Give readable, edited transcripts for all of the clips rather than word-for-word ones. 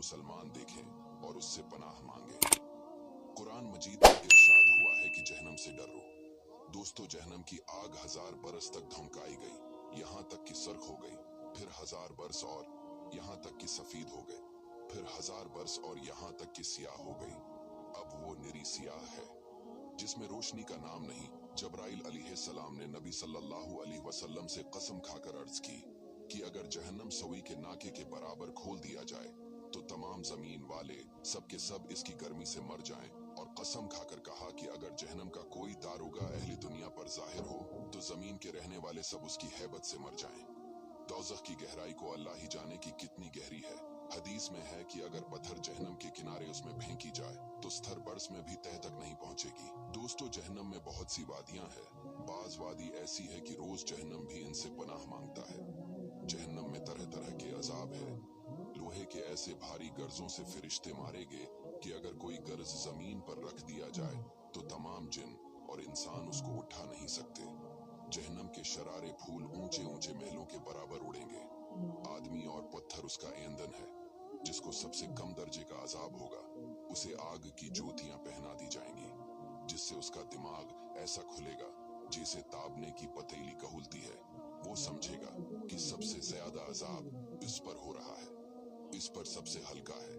मुसलमान देखें और उससे पनाह मांगे। कुरान मजीद में इरशाद हुआ है कि जहन्नम से डरो। दोस्तों, जहन्नम की आग 1000 बरस तक धमकाई गई, यहाँ तक कि सर्ख हो गई, फिर 1000 बरस और यहाँ तक कि सफीद हो गए, फिर 1000 बरस और यहाँ तक कि सियाह हो गई। अब वो निरी सियाह है जिसमें रोशनी का नाम नहीं। जबराइल अलैहिस्सलाम ने नबी सल्लल्लाहु अलैहि वसल्लम से कसम खाकर अर्ज की कि अगर जहन्नम सवी के नाके के बराबर खोल दिया जाए तो तमाम जमीन वाले सब के सब इसकी गर्मी से मर जाएं, और कसम खाकर कहा कि अगर जहन्नम का कोई दारोगा अहली दुनिया पर जाहिर हो तो जमीन के रहने वाले सब उसकी हैबत से मर जाएं। दोज़ख की गहराई को अल्लाह ही जाने की कितनी गहरी है। हदीस में है कि अगर पत्थर जहन्नम के किनारे उसमें फेंकी जाए तो स्तर बरस में भी तह तक नहीं पहुंचेगी। दोस्तों, जहन्नम में बहुत सी वादियां हैं। बाज वादी ऐसी है कि रोज जहन्नम भी इनसे पनाह मांगता है। जहन्नम में तरह तरह के अजाब है। लोहे के ऐसे भारी गर्जों से फिरिश्ते मारेंगे कि अगर कोई गर्ज जमीन पर रख दिया जाए तो तमाम जिन और इंसान उसको उठा नहीं सकते। जहन्नम के शरारे फूल ऊंचे ऊंचे महलों के बराबर उड़ेंगे। आदमी और पत्थर उसका ईंधन है। जिसको सबसे कम दर्जे का अजाब होगा उसे आग की ज्योतियां पहना दी जाएंगी, जिससे उसका दिमाग ऐसा खुलेगा जैसे ताबने की पतीली कहलती है। वो समझेगा कि सबसे ज्यादा अजाब इस पर हो रहा है, इस पर सबसे हल्का है।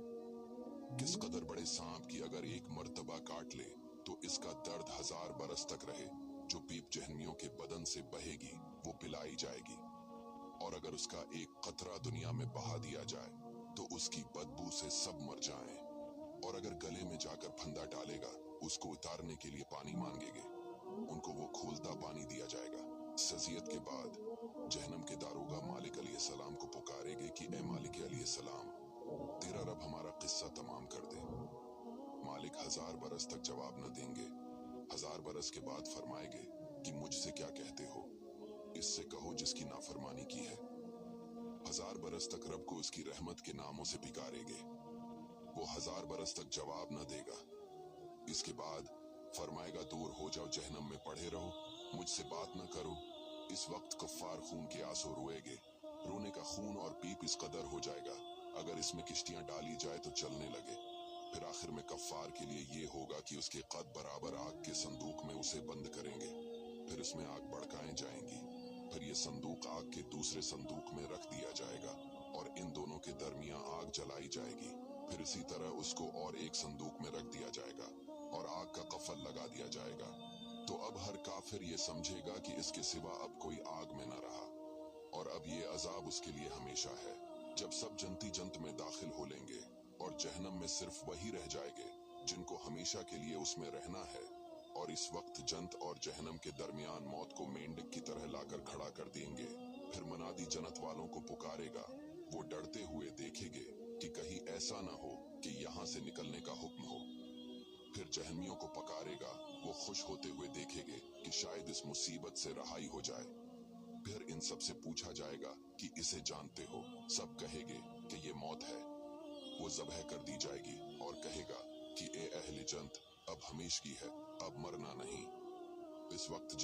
किस कदर बड़े सांप की अगर एक मर्तबा काट ले तो इसका दर्द 1000 बरस तक रहे। जो पीप जहन्मियों के बदन से बहेगी वो पिलाई जाएगी, और अगर उसका एक कतरा दुनिया में बहा दिया जाए तो उसकी बदबू से सब मर जाएं। और अगर गले में जाकर फंदा डालेगा उसको उतारने के लिए पानी मांगेंगे, उनको वो खोलता पानी दिया जाएगा। सजियत के बाद जहन्नम के दारोगा मालिक अलैहिस्सलाम को पुकारेंगे कि ए मालिक अलैहिस्सलाम, तेरा रब हमारा किस्सा तमाम कर दे। मालिक 1000 बरस तक जवाब न देंगे। 1000 बरस के बाद फरमाएंगे कि मुझसे क्या कहते हो। इससे कहो जिसकी नाफरमानी की है। 1000 बरस तक रब को उसकी रहमत के नामों से पुकारेंगे। वो 1000 बरस तक जवाब न देगा। इसके बाद फरमाएगा दूर हो जाओ, जहन्नम में पड़े रहो, मुझसे बात न करो। इस वक्त कफ्फार खून के आंसू रोएंगे। रोने का खून और पीप इस कदर हो जाएगा अगर इसमें किश्तियां डाली जाए तो चलने लगे। फिर आखिर में कफ्फार के लिए ये होगा कि उसके कद बराबर आग के संदूक में उसे बंद करेंगे। फिर उसमें आग भड़काए जाएंगी। फिर ये संदूक आग के दूसरे संदूक में रख दिया जाएगा और इन दोनों के दरमियान आग जलाई जाएगी। फिर इसी तरह उसको और एक संदूक में रख दिया जाएगा और आग का कफल लगा दिया जाएगा। तो अब हर काफिर ये समझेगा कि इसके सिवा अब कोई आग में न रहा, और अब ये अजाब उसके लिए हमेशा है। जब सब जंती जंत में दाखिल हो लेंगे और जहन्नम में सिर्फ वही रह जाएंगे जिनको हमेशा के लिए उसमें रहना है, और इस वक्त जन्नत और जहन्नम के दरमियान मौत को मेंढक की तरह लाकर खड़ा कर देंगे। फिर मनादी जन्नत वालों को पुकारेगा। वो डरते हुए देखेंगे कि कहीं ऐसा न हो कि यहाँ से निकलने का हुक्म हो। फिर जहन्मियों को पुकारेगा। वो खुश होते हुए देखेंगे कि शायद इस मुसीबत से रहाई हो जाए। फिर इन सब से पूछा जाएगा कि इसे जानते हो? सब कहेंगे कि ये मौत है। वो ज़ब्ह कर दी जाएगी और कहेगा कि ए अहले जन्नत, अब हमेशगी है, अब मरना नहीं। इस वक्त